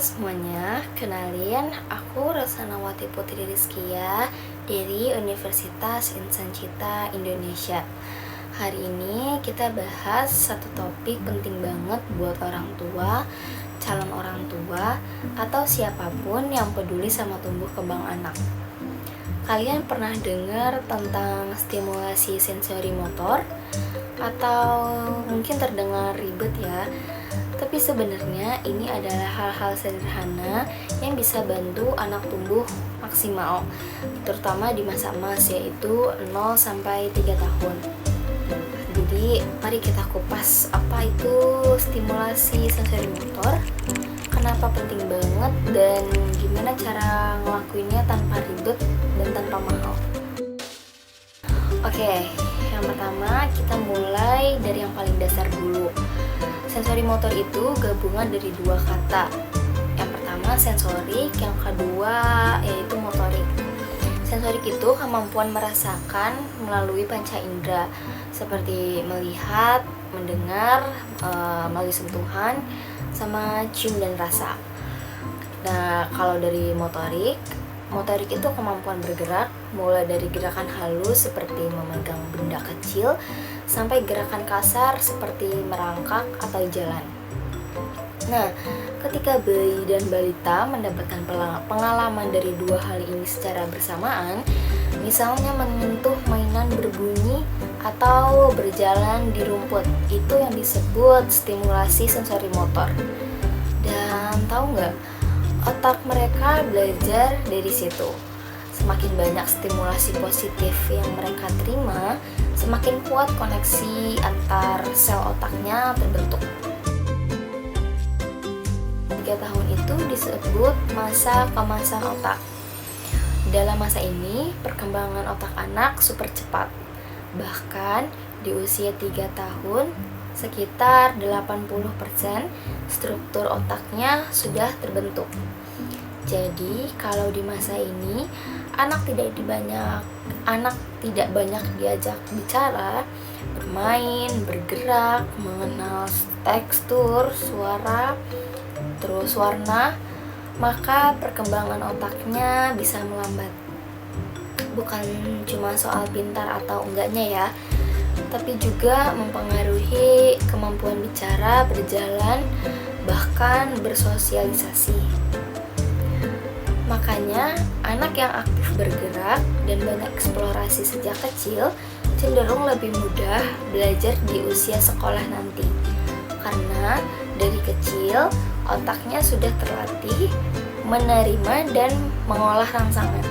semuanya, kenalin aku Rosanawati Putri Rizkia dari Universitas Insan Cita Indonesia. Hari ini kita bahas satu topik penting banget buat orang tua, calon orang tua, atau siapapun yang peduli sama tumbuh kembang anak. Kalian pernah dengar tentang stimulasi sensori motor? Atau mungkin terdengar ribet ya, tapi sebenarnya ini adalah hal-hal sederhana yang bisa bantu anak tumbuh maksimal, terutama di masa emas yaitu 0-3 tahun. Jadi mari kita kupas apa itu stimulasi sensori motor, kenapa penting banget, dan gimana cara ngelakuinnya tanpa ribet dan tanpa mahal. Oke, yang pertama kita mulai dari yang paling dasar dulu. Sensori motor itu gabungan dari dua kata. Yang pertama sensorik, yang kedua yaitu motorik. Sensorik itu kemampuan merasakan melalui panca indera, seperti melihat, mendengar, melalui sentuhan, sama cium dan rasa. Nah, kalau dari motorik itu kemampuan bergerak, mulai dari gerakan halus seperti memegang benda kecil sampai gerakan kasar seperti merangkak atau jalan. Nah, ketika bayi dan balita mendapatkan pengalaman dari dua hal ini secara bersamaan, misalnya menyentuh mainan berbunyi atau berjalan di rumput, itu yang disebut stimulasi sensori motor. Dan tahu nggak? Otak mereka belajar dari situ. Semakin banyak stimulasi positif yang mereka terima, semakin kuat koneksi antar sel otaknya terbentuk. 3 tahun itu disebut masa kemasan otak. Dalam masa ini, perkembangan otak anak super cepat. Bahkan di usia 3 tahun, sekitar 80% struktur otaknya sudah terbentuk. Jadi, kalau di masa ini anak tidak banyak diajak bicara, bermain, bergerak, mengenal tekstur, suara, terus warna, maka perkembangan otaknya bisa melambat. Bukan cuma soal pintar atau enggaknya ya, tapi juga mempengaruhi kemampuan bicara, berjalan, bahkan bersosialisasi. Makanya, anak yang aktif bergerak dan banyak eksplorasi sejak kecil cenderung lebih mudah belajar di usia sekolah nanti. Karena dari kecil, otaknya sudah terlatih menerima dan mengolah rangsangan.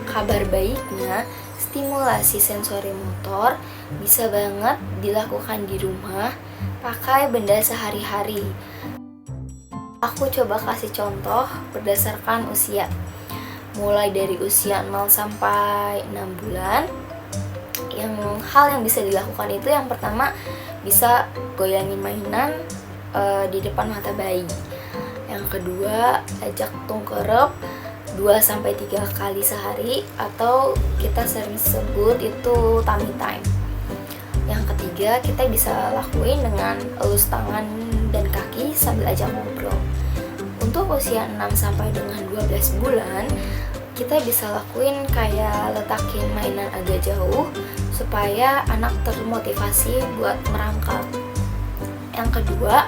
Kabar baiknya, stimulasi sensori motor bisa banget dilakukan di rumah pakai benda sehari-hari. Aku coba kasih contoh berdasarkan usia. Mulai dari usia 0-6 bulan, hal yang bisa dilakukan itu yang pertama bisa goyangin mainan di depan mata bayi. Yang kedua, ajak tungkerep 2-3 kali sehari, atau kita sering sebut itu tummy time. Yang ketiga, kita bisa lakuin dengan elus tangan dan kaki sambil ajak ngobrol. Untuk usia 6-12 bulan, kita bisa lakuin kayak letakin mainan agak jauh supaya anak termotivasi buat merangkak. Yang kedua,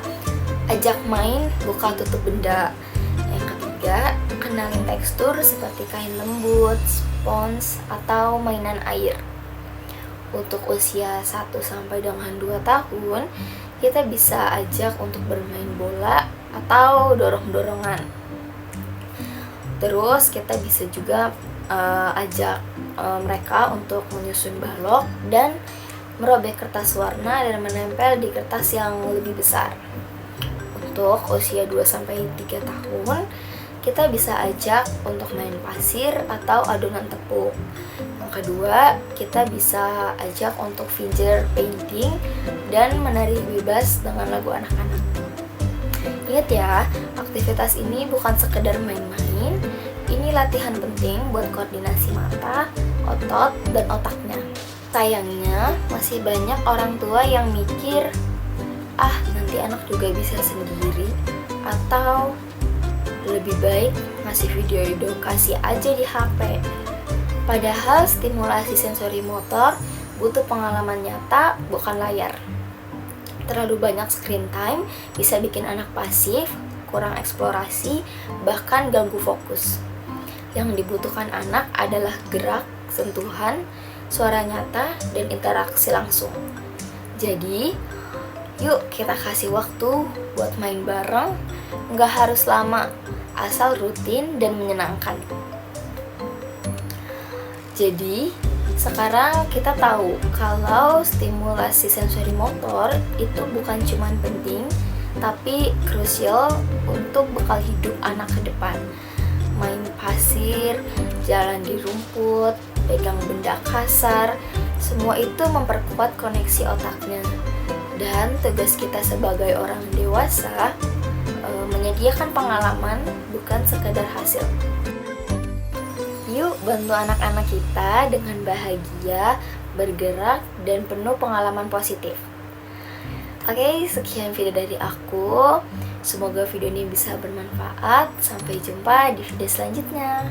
ajak main buka tutup benda. Yang ketiga, kenalin tekstur seperti kain lembut, spons, atau mainan air. Untuk usia 1-2 tahun, kita bisa ajak untuk bermain bola atau dorong-dorongan. Terus kita bisa juga ajak mereka untuk menyusun balok dan merobek kertas warna dan menempel di kertas yang lebih besar. Untuk usia 2-3 tahun, kita bisa ajak untuk main pasir atau adonan tepung. Yang kedua, kita bisa ajak untuk figure painting dan menari bebas dengan lagu anak-anak. Ingat ya, aktivitas ini bukan sekedar main-main, ini latihan penting buat koordinasi mata, otot, dan otaknya. Sayangnya, masih banyak orang tua yang mikir, nanti anak juga bisa sendiri, atau Lebih baik ngasih video edukasi aja di HP. Padahal stimulasi sensori motor butuh pengalaman nyata, bukan layar. Terlalu banyak screen time bisa bikin anak pasif, kurang eksplorasi, bahkan ganggu fokus. Yang dibutuhkan anak adalah gerak, sentuhan, suara nyata, dan interaksi langsung. Jadi, yuk kita kasih waktu buat main bareng, nggak harus lama, asal rutin dan menyenangkan. Jadi, sekarang kita tahu kalau stimulasi sensori motor itu bukan cuma penting, tapi krusial untuk bekal hidup anak ke depan. Main pasir, jalan di rumput, pegang benda kasar, semua itu memperkuat koneksi otaknya. Dan tugas kita sebagai orang dewasa menyediakan pengalaman, bukan sekedar hasil. Yuk bantu anak-anak kita dengan bahagia, bergerak, dan penuh pengalaman positif. Oke, sekian video dari aku. Semoga video ini bisa bermanfaat. Sampai jumpa di video selanjutnya.